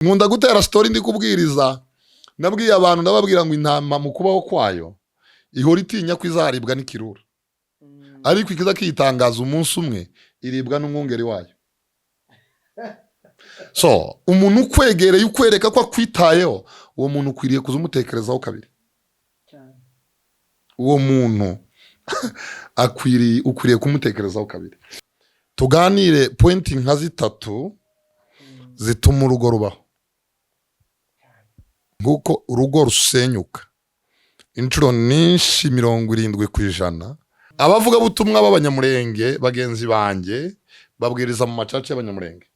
nkunda gutera story ndi kubwiriza nabwiye abantu ndababwira ngo intama mu kubaho kwayo ihora itinya ko izaribwa n'ikirura ariko ikiza kitangaza umunsi umwe iribwa n'umwungeri wayo. So umuntu ukwegereye ukwereka ko akwitayeho uwo muntu ukwiriye kuzumutekerezaho kabiri. Uwo muntu ukwiriye kumutekerezaho kabiri. Tuganire pointi nka 3 zituma urugo rubaho. Nguko urugo rusenyuka inshuro nyinshi 70%. Abavuga butumwa b'abanyamurenge bagenzi banjye babwiriza mu macaca y'abanyamurenge,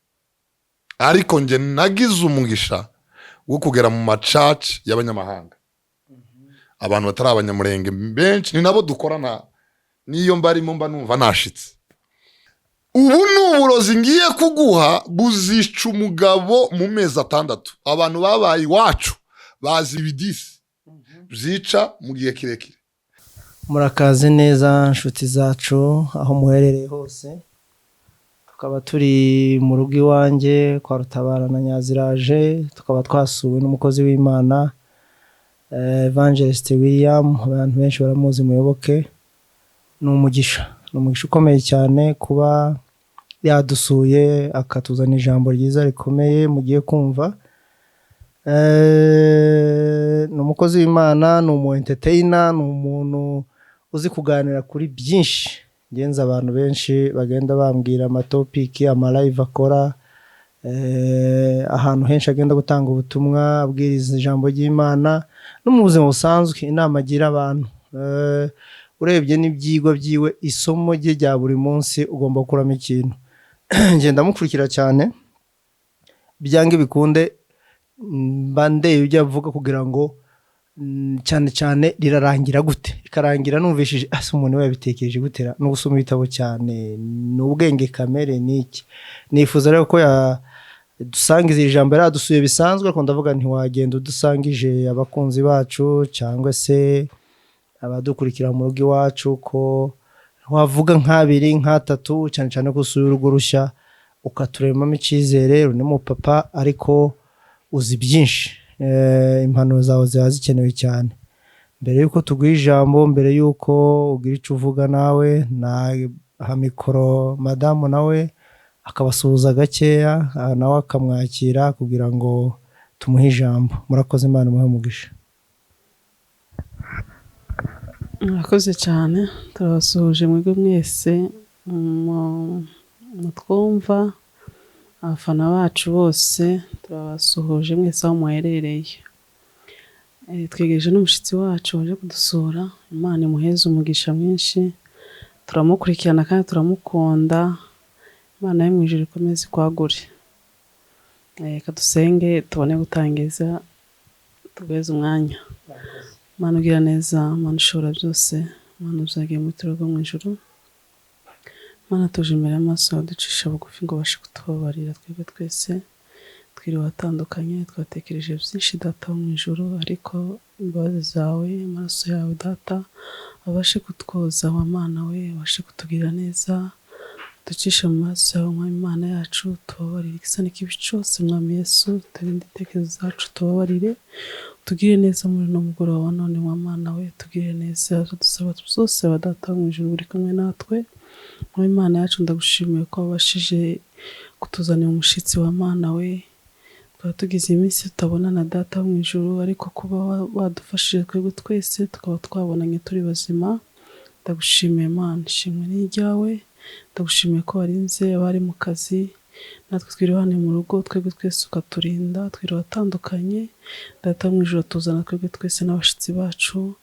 ariko nje nagize umugisha wo kugera mu macaca y'abanyamahanga. Abantu batari abanyamurenge benshi ni nabo dukorana, niyo mbarimo mba numva nashitse. Ubu n'uburozi ngiye kuguha buzica umugabo mu mezi 6. Abantu babaye iwacu bazi ibidisi byica mu gihe kirekire. Murakaze neza nshuti zacu aho muherereye hose, tukaba turi mu rugo iwanjye kwa Rutabara na Nyaziraje, tukaba twasuwe n'umukozi w'Imana Evangelist William. Abantu benshi baramuzi muyoboke. N'umugisha ukomeye cyane kuba yadusuye akatuzana ijambo ryiza rikomeye mugiye kumva. N'umukozi w'Imana, n'umu entertainer, n'umuntu uzi kuganira kuri byinshi. Ngenza abantu benshi bagenda bambwira ama topic ama live akora, ahantu henshi agenda gutanga ubutumwa abwiriza ijambo ry'Imana no mu buzima busanzwe inama agira abantu. Urebye n'ibyigwa byiwe isomo rye rya buri munsi ugomba gukuramo ikintu. Ngenda mukurikira cyane byange bikunde mbande ujya avuga kugira ngo cyane rirarangira gute, ikarangira numvishije umuntu yabitekereje gutera no gusoma ibitabo cyane n'ubwenge kamere niki. Nifuza rero ko dusangiza ijambo radusuye bisanzwe, ariko ndavuga nti wagenda udusangije abakunzi bacu cyangwa se abadukurikira mu rugo iwacu ko wavuga nk'abiri nk'atatu cyane ko usuye urugo rushya ukaturemamo icyizere. Uri mu papa ariko uzi byinshi, impanuro zawe ziba zikenewe cyane. Mbere yuko tuguha ijambo, mbere yuko ugira icyo uvuga nawe na mikoro madamu nawe akabasuhuza gakeya, nawe akamwakira kugira ngo tumuhe ijambo. Murakoze, Imana imuhe umugisha. Murakoze cyane, turabasuhuje mwebwe mwese mutwumva, abafana bacu bose turabasuhuje mwese aho muherereye. Twegereje n'umushitsi wacu waje kudusura, Imana imuheze umugisha mwinshi. Turamukurikirana kandi turamukunda, Imana yo mu ijuru ikomeze kwagure. Kadusenge tubone gutangiza, tugeze umwanya. Mana ugira neza, Mana ushobora byose, Mana uzagiye mu turugo mu ijuru. Mana tuje imbere y'amaso ducisha bugufi ngo bashe kutubabarira twebwe twese twiriwe atandukanye, twatekereje byinshi data mu ijuru, ariko imbabazi zawe, amaraso yawe data abashe kutwoza. Wa Mana we abashe kutugirira neza, ducisha mu maso yawe Mwami Imana yacu, tubabarire igisa n'ikibi cyose Mwami Yesu, turinde intekerezo zacu, tubabarire tugire neza muri no mugoroba none. Wa Mana we tugire neza, dusaba byose badata mu ijuru uri kumwe natwe. Mwami Imana yacu ndagushimiye ko wabashije kutuzanira umushitsi. Wa Mana we twaba tugize iminsi tutabonana data mu ijuru, ariko kuba wadufashije twebwe twese tukaba twabonanye turi bazima, ndagushimiye Mana. Ishimwe ni ryawe, ndagushimiye ko warinze abari mu kazi, natwe twiriwe hano mu rugo twebwe twese ukaturinda, twiriwe atandukanye data mu ijuru, tuzana twebwe twese n'abashitsi bacu,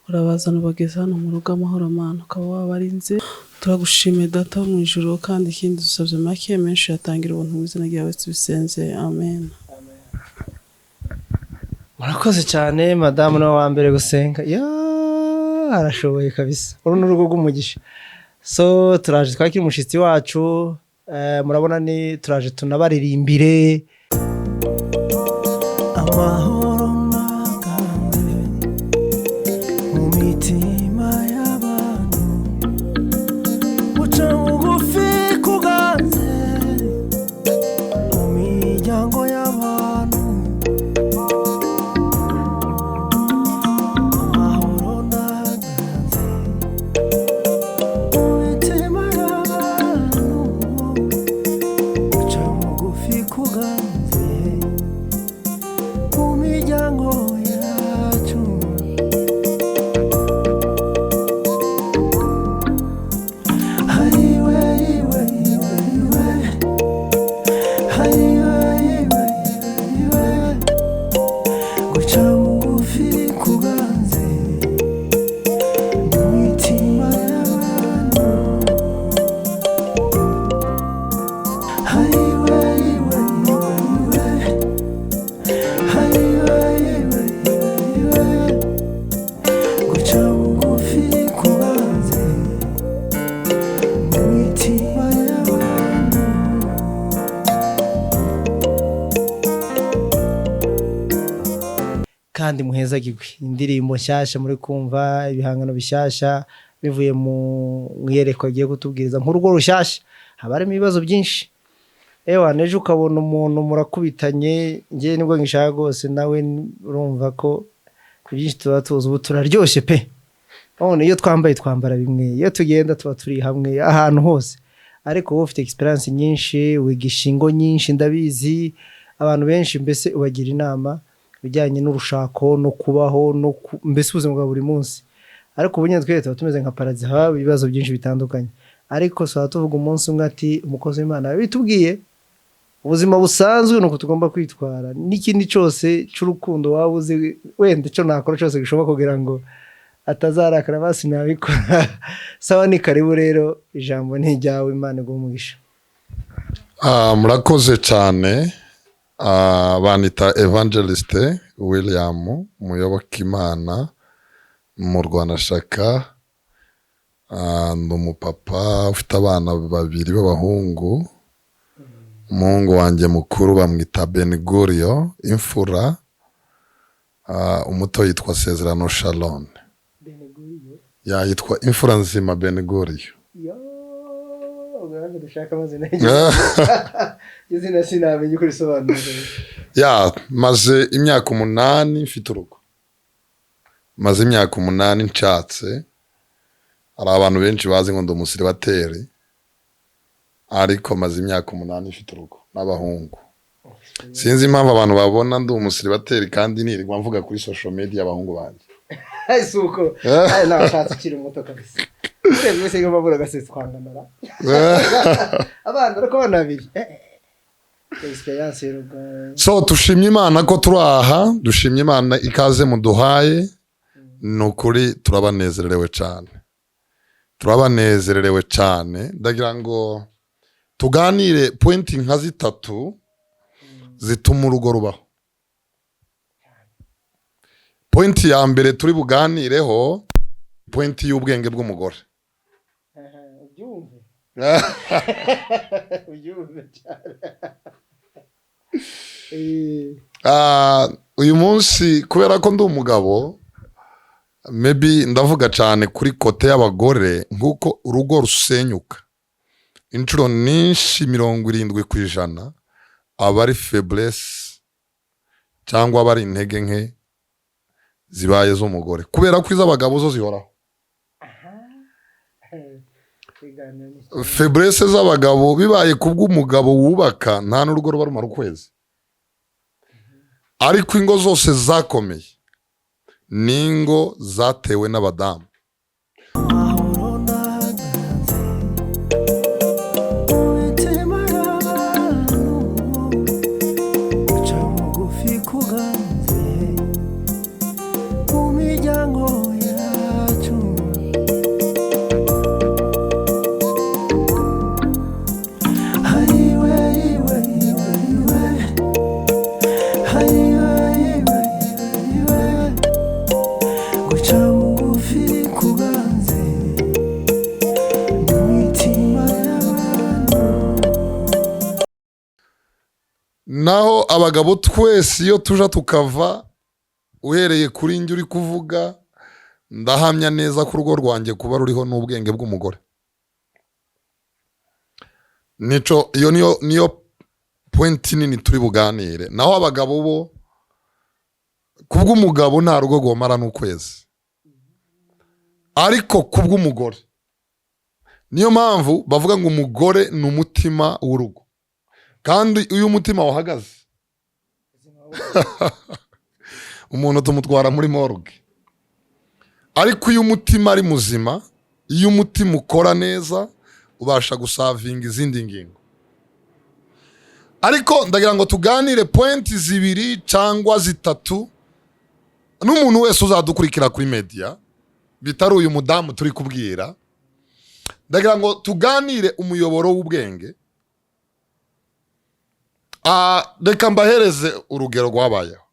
urabazana ubageza hano mu rugo amahoro Mana, ukaba wabarinze. Turagushimiye data mu ijuru, kandi ikindi dusabye make menshi yatangira ubuntu mu izina ryawe tubisenze, amen. Murakoze cyane madamu nawe wa mbere gusenga. Arashoboye kabisa, uru n'urugo rw'umugisha. So turaje twakira umushitsi wacu, murabona ni turaje tunabaririmbire amahoro nagambe mu mitima y'abantu, uca bugufi kuganze mu miryango y'abantu. kandi muhezagirwe. Indirimbo nshyashya muri kumva, ibihangano bishyashya bivuye mu iyerekwa agiye kutubwiriza nk'urugo rushyashya, haba harimo ibibazo byinshi. Nejo ukabona umuntu murakubitanye, njye nibwo ngishaka rwose, nawe urumva ko byinshi tuba tuzi, ubu turaryoshye pe. None iyo twambaye twambara bimwe, iyo tugenda tuba turi hamwe ahantu hose. Ariko wowe ufite experience nyinshi, wigisha ingo nyinshi, ndabizi abantu benshi, mbese ubagira inama bijyanye n'urushako no kubaho mbese ubuzima bwa buri munsi. Ariko ubu nyine twese tuba tumeze nka paradizo, haba ibibazo byinshi bitandukanye. Ariko tuba tuvuga umunsi umwe ati umukozi w'Imana bitubwiye ubuzima busanzwe nuko tugomba kwitwara, n'ikindi cyose cy'urukundo waba uzi wenda icyo nakora cyose gishoboka kugira ngo atazarakara, basi nabikora. Sawa, ni karibu rero, ijambo ni ryawe, Imana iguhe umugisha. Murakoze cyane. Banita Evangeliste William Muyobokamana mu Rwanashaka. Ndi umupapa ufite abana babiri b'abahungu. Umuhungu wanjye mukuru bamwita Benigurio imfura, umuto yitwa Sezerano Sharon. Yitwa imfura nzima Benigurio. Maze imyaka 8 mfite urugo, maze imyaka 8 nshatse. Hari abantu benshi bazi ngo ndi umusiribateri, ariko maze imyaka 8 mfite urugo n'abahungu. Sinzi impamvu abantu babona ndi umusiribateri kandi nirirwa mvuga kuri social media abahungu banjye. Suko nashatse ukiri muto kabisa, urebye wese ngo babura gasetse twanganara abana ariko bana babiri experience y'urugo. So tushimye Imana ko turi aha, dushimye Imana ikaze muduhaye. Nukuri turabanezerewe cyane, turabanezerewe cyane. Ndagira ngo tuganire pointi nka 3 zituma urugo rubaho. Pointi ya mbere turi buganireho, pointi y'ubwenge bw'umugore. Uyu munsi kubera ko ndi umugabo, maybe ndavuga cyane kuri kote y'abagore, nk'uko urugo rusenyuka inshuro nyinshi 70% aba ari faiblesse cyangwa aba ari intege nke zibaye z'umugore, kubera ko iz'abagabo zo zihoraho. Faiblesse z'abagabo bibaye kubw'umugabo wubaka, nta n'urugo ruba rumara ukwezi. Ariko ingo zose zakomeye ningo zatewe n'abadamu. Naho abagabo twese iyo tuja tukava, uhereye kuri njye uri kuvuga, ndahamya neza ko urugo rwanjye kuba ruriho n'ubwenge bw'umugore. Nico iyo niyo point nini turi buganire. Naho abagabo bo kubw'umugabo nta rugo gomara n'ukwezi, ariko kubw'umugore niyo mpamvu bavuga ngo umugore ni umutima w'urugo. Kandi uyu mutima wahagaze umuntu tumutwara muri morgue. Ariko uyu mutima ari muzima, iyo umutima ukora neza, ubasha gusavinga izindi ngingo. Ariko ndagira ngo tuganire pointi 2 cyangwa 3 n'umuntu wese uzadukurikira kuri media, bitari uyu mudamu turi kubwira. Ndagira ngo tuganire umuyoboro w'ubwenge. Reka mbahereze urugero rwabayeho.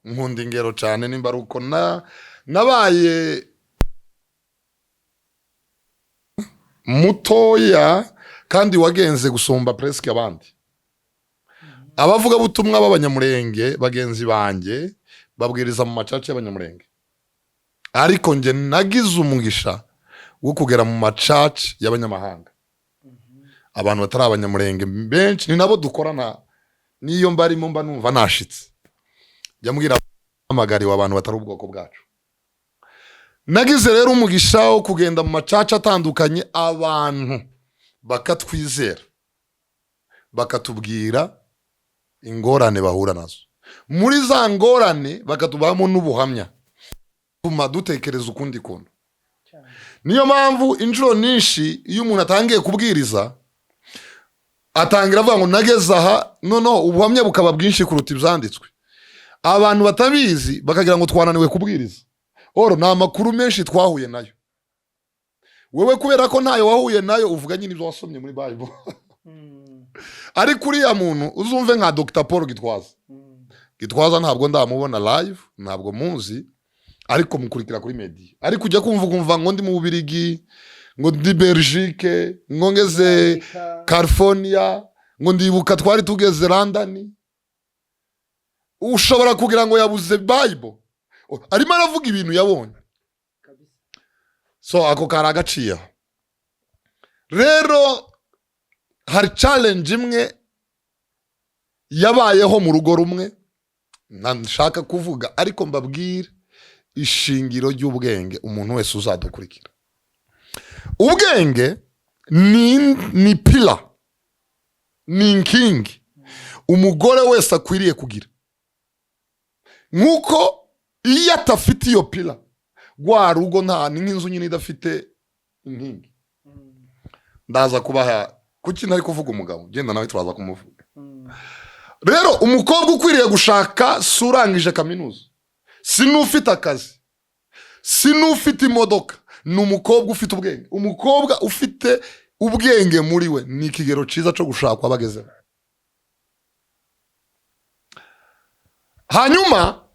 Nkunda ingero cyane, nimba ari uko nabaye mutoya kandi wagenze gusumba presque abandi. abavugabutumwa b'abanyamurenge bagenzi banjye babwiriza mu macaca y'abanyamurenge, ariko njye nagize umugisha wo kugera mu macaca y'abanyamahanga. Abantu batari abanyamurenge benshi ni nabo dukorana, niyo mbarimo mba numva nashitse, jya mbwira amagari w'abantu batari ubwoko bwacu. Nagize rero umugisha wo kugenda mu macaca atandukanye, abantu bakatwizera bakatubwira ingorane bahura nazo. Muri za ngorane bakatubamo n'ubuhamya tuma dutekereza ukundi kuntu. Niyo mpamvu inshuro nyinshi iyo umuntu atangiye kubwiriza atangira avuga ngo nageze aha, noneho ubuhamya bukaba bwinshi kuruta ibyanditswe. Abantu batabizi bakagira ngo twananiwe kubwiriza. Oro ni amakuru menshi twahuye nayo. Wewe kubera ko ntayo wahuye nayo uvuga nyine ibyo wasomye muri Bible. Ariko uriya muntu uzumve nka Dr. Paul Gitwaza. Gitwaza ntabwo ndamubona live, ntabwo muzi, ariko mukurikira kuri media. Ariko ujya kumva ngo ndi mu Bubiligi, ngo ndi Belgique, ngo ngeze California, ngo ndibuka twari tugeze London. Ushobora kugira ngo yabuze Bible. Arimo aravuga ibintu yabonye. So ako kari agaciyeho. Rero hari challenge imwe yabayeho mu rugo rumwe nshaka kuvuga, ariko mbabwira ishingiro ry'ubwenge umuntu wese uzadukurikira. Ubwenge ni pila, ni inkingi umugore wese akwiriye kugira. Nkuko iyo atafite iyo pila, rwa rugo nta n'inzu nyine idafite inkingi. Ndaza kubaha kuki ntari kuvuga umugabo, genda nawe turaza kumuvuga. Rero umukobwa ukwiriye gushaka surangije kaminuza, si n'ufite akazi, si n'ufite imodoka, ni umukobwa ufite ubwenge. Umukobwa ufite ubwenge muri we ni ikigero cyiza cyo gushakwa bagezeho. Hanyuma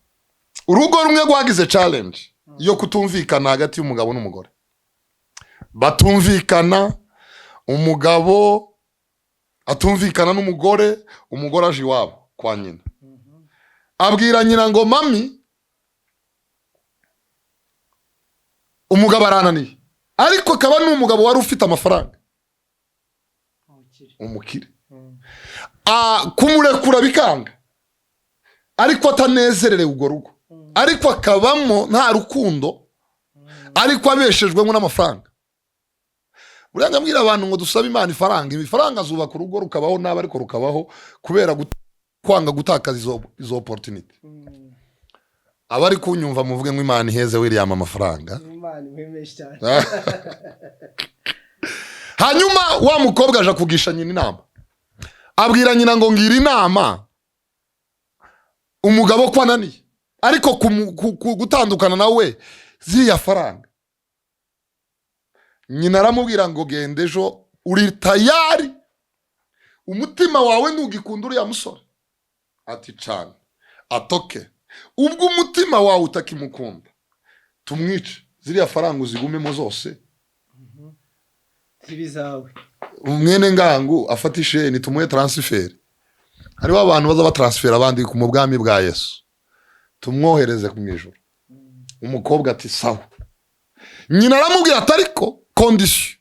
urugo rumwe rwagize challenge yo kutumvikana hagati y'umugabo n'umugore. Batumvikana, umugabo atumvikana n'umugore, umugore aje iwabo kwa nyina. Abwira nyina ngo mami, umugabo arananiye, ariko akaba n'umugabo wari ufite amafaranga, umukire. Kumurekura bikanga, ariko atanezererewe urwo rugo, ariko akabamo nta rukundo, ariko abeshejwemo n'amafaranga. Buriya ndabwira abantu ngo dusabe Imana ifaranga. Ifaranga zubaka urugo rukabaho nabi, ariko rukabaho kubera kwanga gutakaza izo opportunity. Abari kunyumva muvuge ngo Imana iheze William amafaranga. Imana imwemeshe cyane. Hanyuma wa mukobwa aje kugisha nyina inama. Abwira nyina ngo ngira inama umugabo kwananiye, ariko gutandukana nawe ziriya faranga. Nyina aramubwira ngo gende ejo uri tayari, umutima wawe ntugikunda uriya musore. Ati cyane. Atoke ubwo umutima wawe utakimukunda tumwice, ziriya faranga uzigumemo zose zibizawe. Umwene ngangu afatishe ni tumuhe transfer. Hariho abantu baza batransfera abandi ku mubwami bwa Yesu, tumwohereze ku mwijuru. Umukobwa ati sawa. Nyina aramubwira ati ariko condition,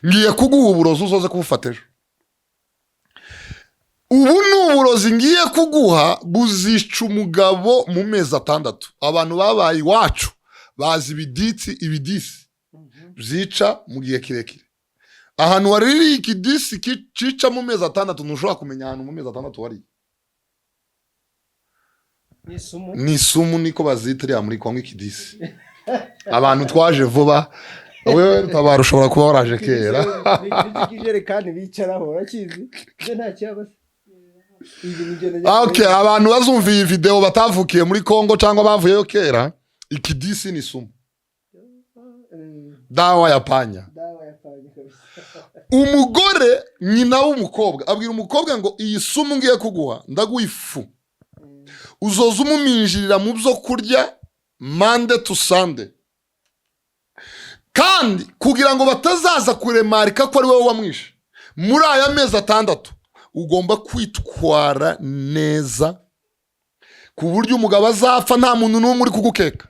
ngiye kuguha uburozi uzoze kubufata ejo. Ubu ni uburozi ngiye kuguha buzica umugabo mu mezi 6. Abantu babaye iwacu bazi ibidisi byica mu gihe kirekire. Ahantu wariri ikidisi cica mu mezi 6 ntushobora kumenya ahantu mu mezi 6 wari. Ni sumu niko bazitira muri Kongo ikidisi. Abantu twaje vuba, wewe Tabara ushobora kuba waraje kera. Ijerekani bicaraho urakizi, je nta cyabase. Okay, abantu bazumva iyi video batavukiye muri Kongo cyangwa bavuyeyo kera, ikidisi ni sumu. Dawa ya panya. Umugore nyina w'umukobwa abwira umukobwa ngo iyi sumu ngiye kuguha ndaguha ifu, uzoza umuminjirira mu byo kurya Monday to Sunday, kandi kugira ngo batazaza kuremarika ko ari wowe wamwishe muri aya mezi 6 ugomba kwitwara neza ku buryo umugabo azapfa nta muntu n'umwe uri kugukeka.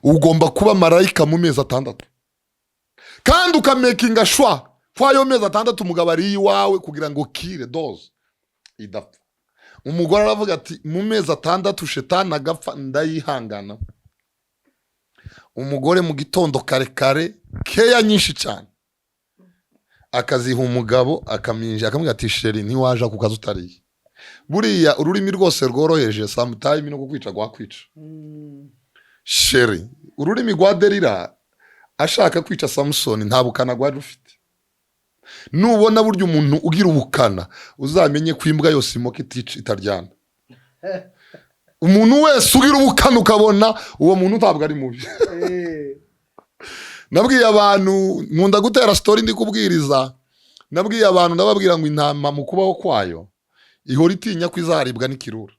Ugomba kuba marayika mu mezi 6 kandi ukamekinga shwa kwayo mezi 6 umugabo ari iwawe kugira ngo kire doze idapfa. Umugore aravuga ati mu mezi 6 shetani agapfa ndayihangana. Umugore mu gitondo kare kare keya nyinshi cyane akaziha umugabo akaminja akamubwira ati sheri ntiwaje ku kazi utariye. Buriya ururimi rwose rworoheje sometime no kukwica gwakwica. Sheri ururimi rwa Delila ashaka kwica Samson nta bukana rwari rufite. Nubona buryo umuntu ugira ubukana uzamenye ko imbwa yose imoka itaryana. Umuntu wese ugira ubukana ukabona uwo muntu ntabwo ari mubi. Nabwiye abantu nkunda gutera story ndi kubwiriza, nabwiye abantu ndababwira ngo intama mu kubaho kwayo ihora itinya ko izaribwa n'ikirura,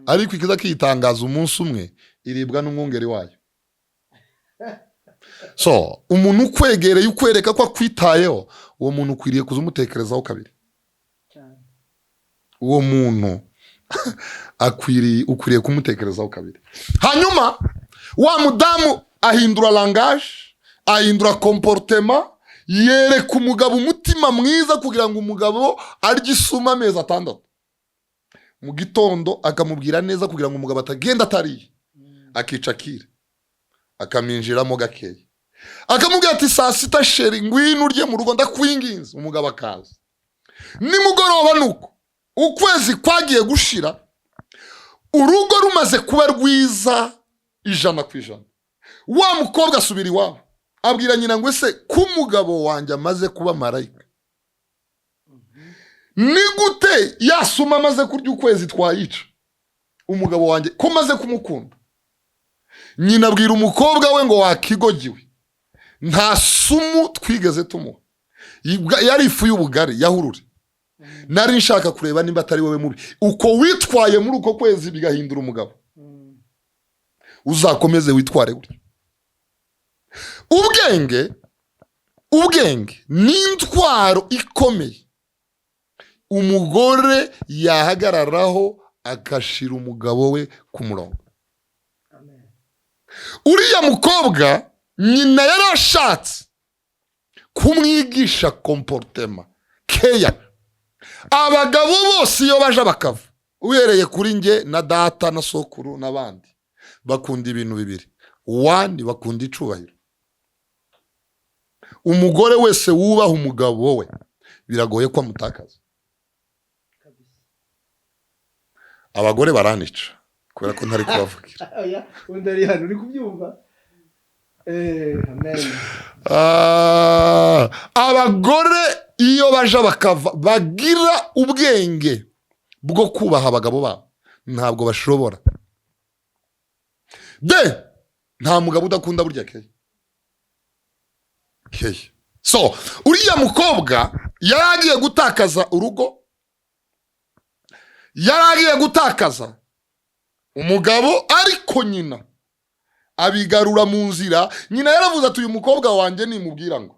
ariko ikiza kitangaza umunsi umwe iribwa n'umwungeri wayo. So umuntu ukwegereye ukwereka ko akwitayeho, uwo muntu ukwiriye kuzumutekerezaho kabiri. Uwo muntu ukwiriye kumutekerezaho kabiri. Hanyuma wa mudamu ahindura langage, ahindura comportement, yereka umugabo umutima mwiza kugira ngo umugabo arye isuma amezi 6. Mu gitondo akamubwira neza kugira ngo umugabo atagenda atariye, akica kire akaminjiramo gakeya, akamubwira ati saa 6 sheri ngwino urye mu rugo ndakwinginze. Umugabo akaza nimugoroba, nuko ukwezi kwagiye gushira, urugo rumaze kuba rwiza 100%. Wa mukobwa asubira iwabo abwira nyina ngo ese kumugabo wanjye amaze kuba marayika, ni gute yasuma amaze kurya ukwezi twayica umugabo wanjye ko maze kumukunda? Nyina abwira umukobwa we ngo wakigogiwe, nta sumu twigeze tumuha, yari ifu y'ubugari yahurure. Nari nshaka kureba nimba atari wowe mubi, uko witwaye muri uko kwezi bigahindura umugabo, uzakomeze witware gutyo. Ubwenge ni intwaro ikomeye umugore yahagararaho akashira umugabo we ku murongo. Uriya mukobwa nyina yarashatse kumwigisha comportement keya. Abagabo bose iyo baje bakava, uhereye kuri nge na data na sokuru n'abandi, bakunda ibintu bibiri. One, bakunda icubahiro. Umugore wese wubaha umugabo we biragoye ko amutakaza. Abagore baranica kubera ko ntari kubavugira. Undi ari hano uri kubyumva. Amen. Abagore iyo baje bakava bagira ubwenge bwo kubaha abagabo babo, ntabwo bashobora. Nta mugabo udakunda burya keya. So uriya mukobwa yaragiye gutakaza urugo, yaragiye gutakaza umugabo, ariko nyina abigarura mu nzira. Nyina yaravuze ati uyu mukobwa wanjye nimubwira ngo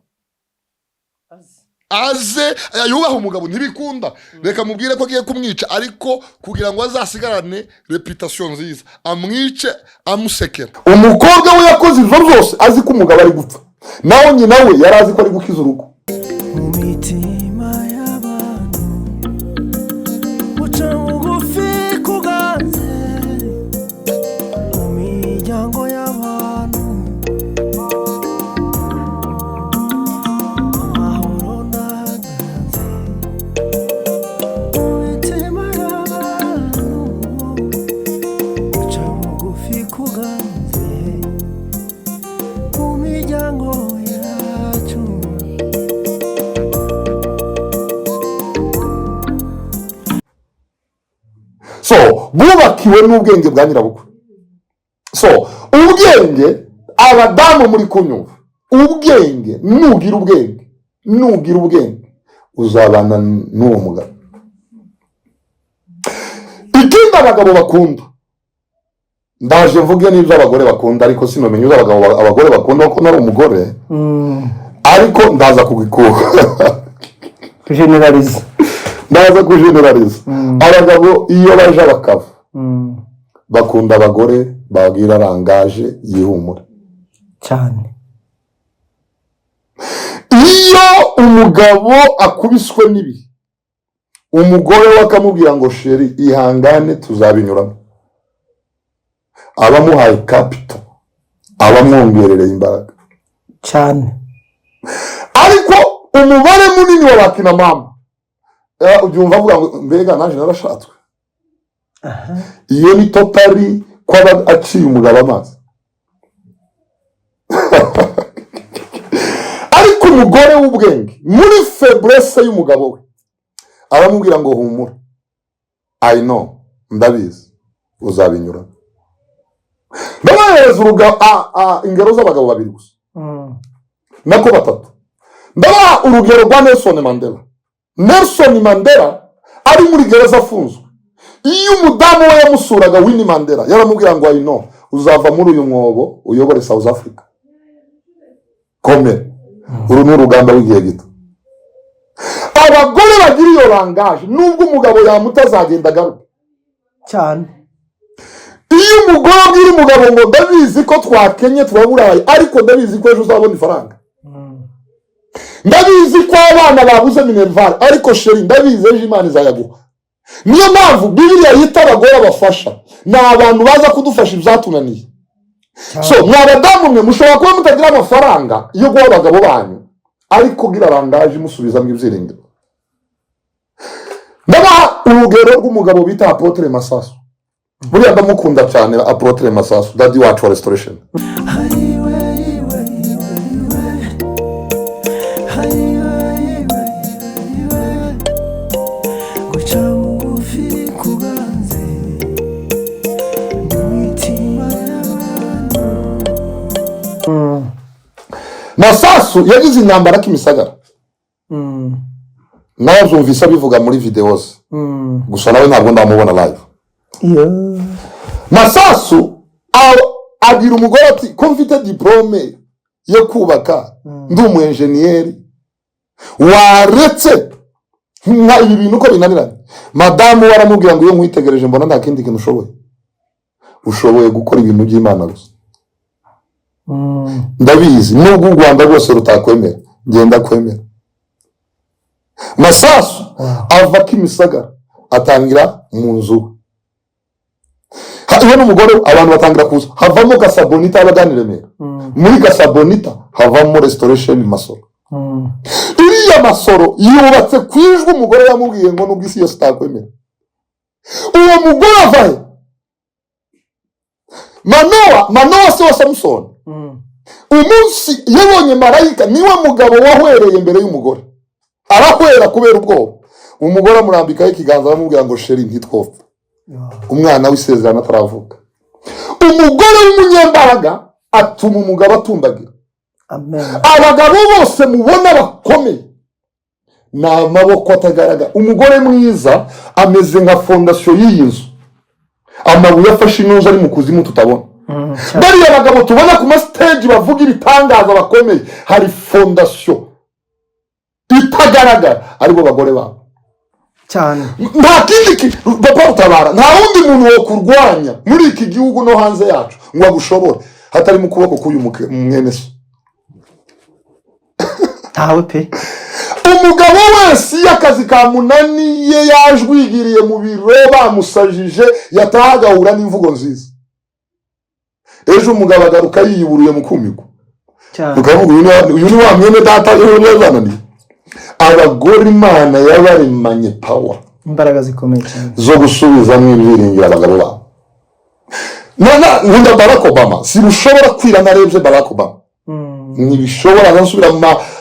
aze yubaha umugabo ntibikunda, reka mubwire ko agiye kumwica, ariko kugira ngo azasigarane reputation nziza amwice amusekera. Umukobwa we yakoze ivyo byose azi ko umugabo ari gupfa, naho nyina we yarazi ko ari gukiza urugo. Mu mitima y'abantu uca bugufi kuganze, mu miryango y'abantu amahoro n'aganze, mu mitima y'abantu uca bugufi kuganze, mu miryango yacu. So bubakiwe n'ubwenge bwa nyirabukwe. So ubwenge, abadamu muri kunyumva, ubwenge nugira ubwenge uzabana n'uwo mugabo. Ikindi abagabo bakunda, ndaje mvuge n'ibyo abagore bakunda ariko sinomenya ibyo abagore bakunda kuko nari umugore, ariko ndaza kugikuha generalize. Abagabo iyo baje bakava bakunda abagore babwira arangaje yihumura cyane. Iyo umugabo akubiswe n'ibi, umugore we akamubwira ngo sheri ihangane tuzabinyuramo, abamuhaye kapito, abamwongerereye imbaraga cyane. ariko umubare munini wa bakina mama ubyumva avuga ngo mbega naje narashatswe. Iyo ni totari kwaba aciye umugabo amazi. Ariko umugore w'ubwenge muri faiblesse y'umugabo we aramubwira ngo humura, I know, ndabizi uzabinyura. Ndabahereza ingero z'abagabo babiri gusa nako batatu. Ndabaha urugero rwa Nelson Mandela ari muri gereza afunzwe. Iyo umudamu we yamusuraga Winnie Mandela yaramubwira ngo I know uzava muri uyu mwobo uyobore South Africa. Komera. Uru ni urugamba w'igihe gito. Abagore bagira iyo langaje nubwo umugabo yamutazagenda agaruka cyane. Iyo umugore abwira umugabo ngo ndabizi ko twakenye turaburaye ariko ndabizi ko ejo uzabona ifaranga, ndabizi ko abana babuze minerval ariko sheri ndabizi ejo Imana izayaguha. Niyo mpamvu Bibiliya yita abagore abafasha, ni abantu baza kudufasha ibyatunaniye. So mwabadamu mwe mushobora kuba mutagira amafaranga yo guha abagabo banyu ariko gira rangaje musubizamo ibyiringiro. Ndabaha urugero rw'umugabo bita Apotre Masasu. Buriya ndamukunda cyane Apotre Masasu, daddy wacu wa Restoration. Masasu yagize intambara Kimisagara. Nawe byumvise bivuga muri videos. Gusa nawe ntabwo ndamubona live. Masasu agira umugore ati ko mfite diplome yo kubaka ndi umu engineer waretse nka ibi bintu ko binaniranye. Madamu waramubwira ngo iyo nkwitegereje mbona nta kindi kintu ushoboye gukora ibintu by'Imana gusa. Ndabizi nubwo u Rwanda rwose rutakwemera ngenda kwemera. Masasu ava Kimisagara atangira mu nzu. Iyo n'umugore abantu batangira kuza havamo Gasabonita abaganiremera. Muri Gasabonita havamo Restoration Masoro. Iriya Masoro yubatse kwijwe umugore yamubwiye ngo nubwo isi yose takwemera. Uwo mugore avaye Manoa se wa Samson. Umunsi yabonye marayika niwe mugabo wahwereye imbere y'umugore. Arahwera kubera ubwoba. Umugore amurambikaho ikiganza aramubwira ngo sheri ntitwopfa. Umwana w'isezerano ataravuka. Umugore w'umunyembaraga atuma umugabo atumbagira. Amen. Abagabo bose mubona bakomeye na amaboko atagaragara. Umugore mwiza ameze nka fondation y'iyi nzu. Amabuye afashe inoze ari mu kuzimu tutabona. Bari abagabo tubona ku stage bavuga ibitangaza bakomeye, hari fondation itagaragara aribo bagore babo cyane. Nta kindi papa utabara, nta wundi muntu wo kurwanya muri iki gihugu no hanze yacu ngo agushobore hatari mu kuboko k'uyu mwene so. Tawe pe. Umugabo wese yakazi kamunaniye yajwigiriye mu biro bamusajije yatahagahura n'imvugo nziza. Ejo umugabo agaruka yiburuye mu kumiko. Ukavuga uyu ni wa mwene data y'ubuzanani. Abagore Imana yabaremanye power, imbaraga zikomeye cyane zo gusubizamo ibyiringiro abagabo babo. Nkunda Barack Obama, sirushobora kwira narebye Barack Obama. Ntibishobora gusubira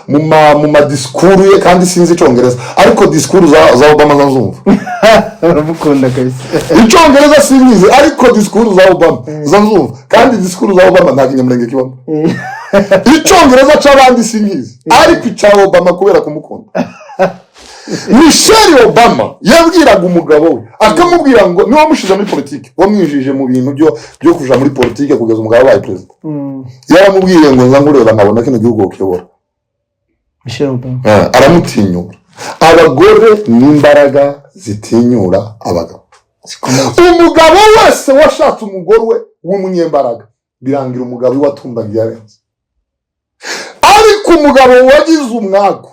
mu disikuru ye kandi sinzi icyongereza ariko disikuru za Obama zanzumva. Uramukunda kabisa. Icyongereza sinzi ariko disikuru za Obama zanzumva kandi disikuru za Obama nta kinyamurenge kibamo. icyongereza c'abandi sinkizi ariko icya Obama kubera kumukunda. Michelle Obama yabwiraga umugabo we akamubwira ngo niwe wamushize muri politiki, wamwijije mu bintu byo kuja muri politiki kugeza umugabo wabaye president. Yaramubwiye ngo nza ngureba nkabona kino gihugu ukiyobora. Michelle Obama aramutinyura. Abagore n'imbaraga zitinyura abagabo. Umugabo wese washatse umugore we w'umunyembaraga birangira umugabo watumbaga yarenze. Ariko umugabo wagize umwaku